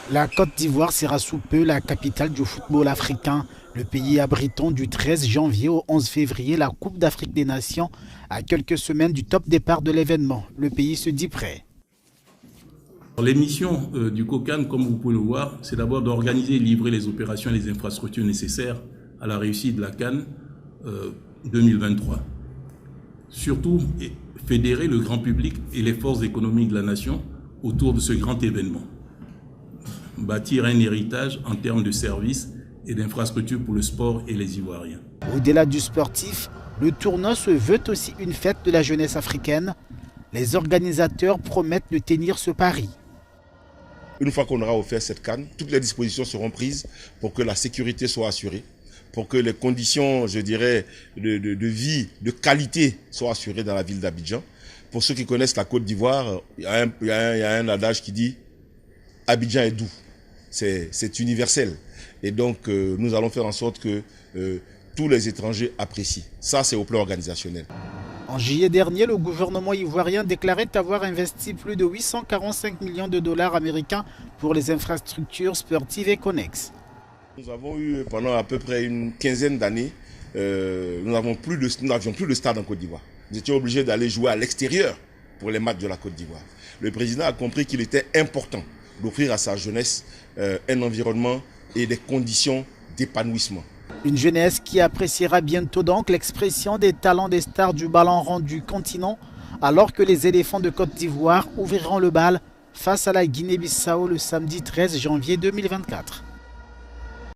La Côte d'Ivoire sera sous peu la capitale du football africain. Le pays abritant du 13 janvier au 11 février la Coupe d'Afrique des Nations à quelques semaines du top départ de l'événement. Le pays se dit prêt. Les missions du COCAN, comme vous pouvez le voir, c'est d'abord d'organiser et livrer les opérations et les infrastructures nécessaires à la réussite de la CAN 2023. Surtout, fédérer le grand public et les forces économiques de la nation autour de ce grand événement. Bâtir un héritage en termes de services et d'infrastructures pour le sport et les Ivoiriens. Au-delà du sportif, le tournoi se veut aussi une fête de la jeunesse africaine. Les organisateurs promettent de tenir ce pari. Une fois qu'on aura offert cette CAN, toutes les dispositions seront prises pour que la sécurité soit assurée, pour que les conditions, je dirais, de vie, de qualité soient assurées dans la ville d'Abidjan. Pour ceux qui connaissent la Côte d'Ivoire, il y a un adage qui dit « Abidjan est doux ». C'est universel. Et donc, nous allons faire en sorte que tous les étrangers apprécient. Ça, c'est au plan organisationnel. En juillet dernier, le gouvernement ivoirien déclarait avoir investi plus de 845 millions de dollars américains pour les infrastructures sportives et connexes. Nous avons eu, pendant à peu près une quinzaine d'années, nous n'avions plus de stade en Côte d'Ivoire. Nous étions obligés d'aller jouer à l'extérieur pour les matchs de la Côte d'Ivoire. Le président a compris qu'il était important d'offrir à sa jeunesse un environnement et des conditions d'épanouissement. Une jeunesse qui appréciera bientôt donc l'expression des talents des stars du ballon rond du continent, alors que les éléphants de Côte d'Ivoire ouvriront le bal face à la Guinée-Bissau le samedi 13 janvier 2024.